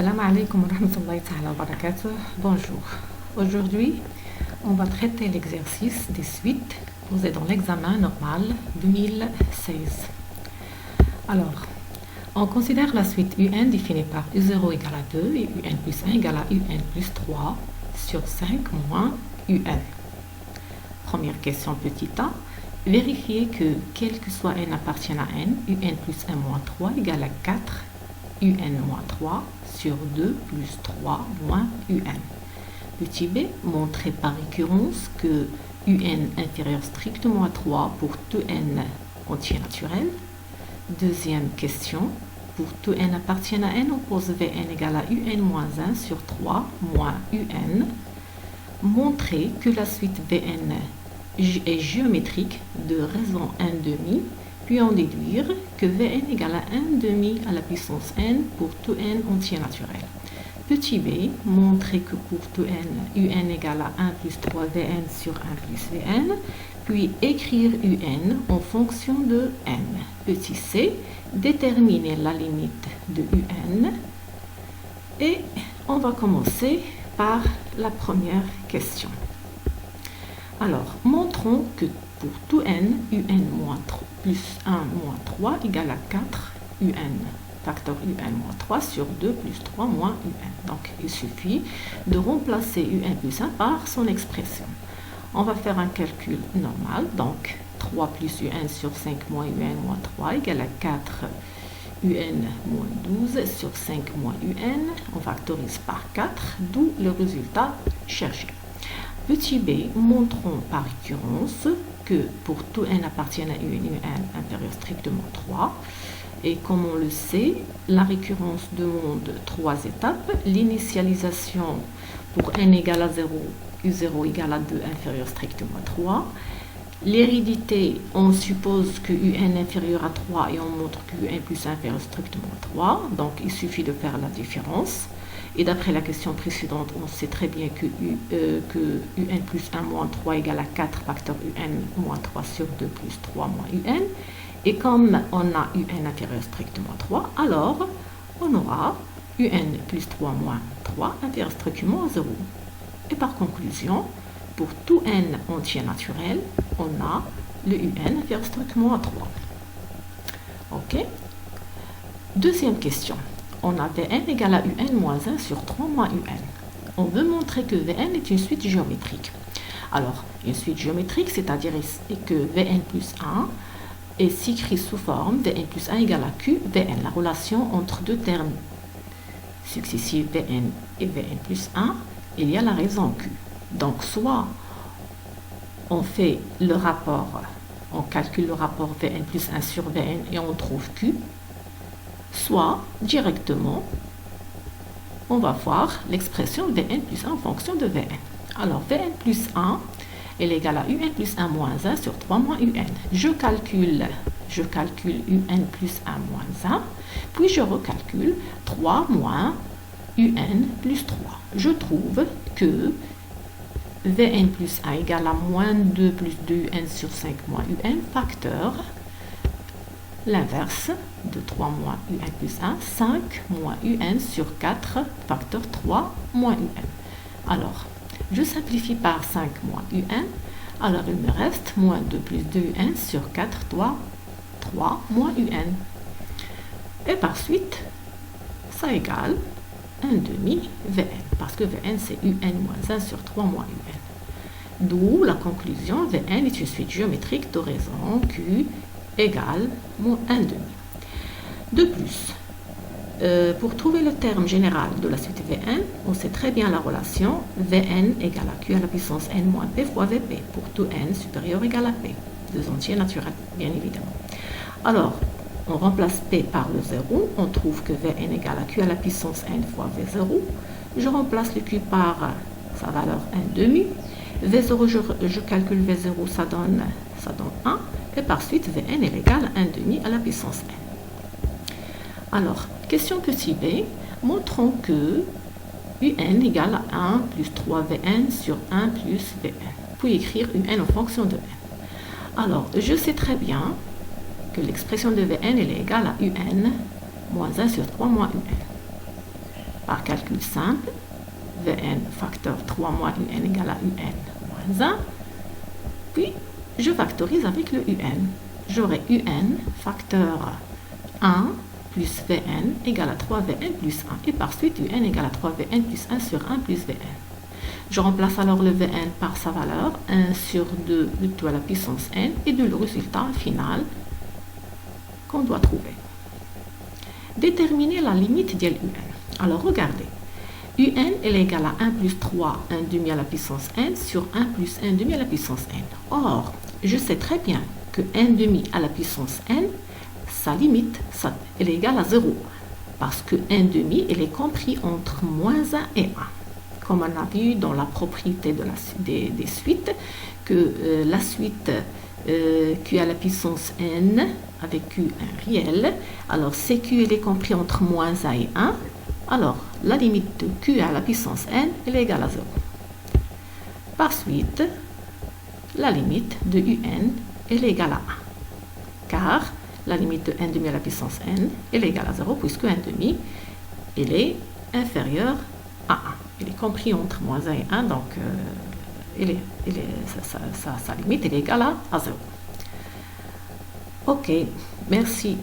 Salam alaikum wa rahmatullahi ta'ala wa barakatuh. Bonjour. Aujourd'hui, on va traiter l'exercice des suites posées dans l'examen normal 2016. Alors, on considère la suite UN définie par U0 égale à 2 et UN plus 1 égale à UN plus 3 sur 5 moins UN. Première question petit a. Vérifiez que quel que soit n appartient à n, UN plus 1 moins 3 égale à 4 UN moins 3 sur 2 plus 3 moins UN. Petit b, montrez par récurrence que UN inférieur strictement à 3 pour tout n entier naturel. Deuxième question, pour tout n appartient à n, on pose Vn égale à UN moins 1 sur 3 moins UN. Montrez que la suite Vn est géométrique de raison 1 demi, puis en déduire que Vn égale à 1 demi à la puissance n pour tout n entier naturel. Petit b, montrer que pour tout n, un égale à 1 plus 3 Vn sur 1 plus Vn, puis écrire un en fonction de n. Petit c, déterminer la limite de un. Et on va commencer par la première question. Alors, montrons que pour tout n, un moins 3 plus 1 moins 3 égale à 4 un, facteur un moins 3 sur 2 plus 3 moins un. Donc, il suffit de remplacer un plus 1 par son expression. On va faire un calcul normal, donc 3 plus un sur 5 moins un moins 3 égale à 4 un moins 12 sur 5 moins un. On factorise par 4, d'où le résultat cherché. Petit b, montrons par récurrence que pour tout n appartient à un inférieur strictement 3. Et comme on le sait, la récurrence demande 3 étapes. L'initialisation pour n égale à 0, u0 égale à 2 inférieur strictement à 3. L'hérédité, on suppose que un inférieur à 3 et on montre que un plus 1 inférieur strictement à 3. Donc il suffit de faire la différence. Et d'après la question précédente, on sait très bien que un plus 1 moins 3 égale à 4 facteur un moins 3 sur 2 plus 3 moins un. Et comme on a un inférieur strictement à 3, alors on aura un plus 3 moins 3 inférieur strictement à 0. Et par conclusion, pour tout n entier naturel, on a le un inférieur strictement à 3. Ok. Deuxième question. On a Vn égale à un moins 1 sur 3 moins un. On veut montrer que Vn est une suite géométrique. Alors, une suite géométrique, c'est-à-dire que Vn plus 1 est s'écrit sous forme Vn plus 1 égale à Q, Vn, la relation entre deux termes successifs Vn et Vn plus 1, il y a la raison Q. Donc, soit on fait le rapport, on calcule le rapport Vn plus 1 sur Vn et on trouve Q, soit directement, on va voir l'expression Vn plus 1 en fonction de Vn. Alors, Vn plus 1 est égal à un plus 1 moins 1 sur 3 moins un. Je calcule un plus 1 moins 1, puis je recalcule 3 moins un plus 3. Je trouve que Vn plus 1 égale à moins 2 plus 2 un sur 5 moins un, facteur l'inverse de 3 moins un plus 1, 5 moins un sur 4, facteur 3 moins un. Alors, je simplifie par 5 moins un, alors il me reste moins 2 plus 2 un sur 4, 3 moins un. Et par suite, ça égale 1 demi Vn, parce que Vn c'est un moins 1 sur 3 moins un. D'où la conclusion, Vn est une suite géométrique de raison Q égale moins 1 demi. De plus, pour trouver le terme général de la suite Vn, on sait très bien la relation Vn égale à Q à la puissance n moins p fois Vp, pour tout n supérieur égal à p, deux entiers naturels, bien évidemment. Alors, on remplace p par le 0, on trouve que Vn égale à Q à la puissance n fois V0. Je remplace le Q par sa valeur 1 demi. V0, je calcule V0, ça donne 1. Et par suite, Vn est égal à 1 demi à la puissance n. Alors, question petit b, montrons que un égale à 1 plus 3 Vn sur 1 plus Vn. Puis écrire un en fonction de n. Alors, je sais très bien que l'expression de Vn est égale à un moins 1 sur 3 moins un. par calcul simple, Vn facteur 3 moins Un égale à Un moins 1. Puis, je factorise avec le Un. J'aurai Un facteur 1 plus Vn égale à 3Vn plus 1. Et par suite, Un égale à 3Vn plus 1 sur 1 plus Vn. Je remplace alors le Vn par sa valeur, 1 sur 2 de tout à la puissance n, et de le résultat final qu'on doit trouver. Déterminer la limite d'IL Un. Alors regardez, Un est égal à 1 plus 3, 1 demi à la puissance n sur 1 plus 1 demi à la puissance n. Or, je sais très bien que 1 demi à la puissance n, sa limite, elle est égale à 0. Parce que 1 demi, elle est compris entre moins 1 et 1. Comme on a vu dans la propriété des suites, que la suite Q à la puissance n avec Q un réel, alors CQ elle est compris entre moins 1 et 1, alors la limite de Q à la puissance n elle est égale à 0. Par suite, la limite de UN elle est égale à 1, car la limite de 1 demi à la puissance n elle est égale à 0 puisque 1 demi elle est inférieure à 1. Il est compris entre moins 1 et 1, donc sa limite elle est égale à 0. Ok, merci.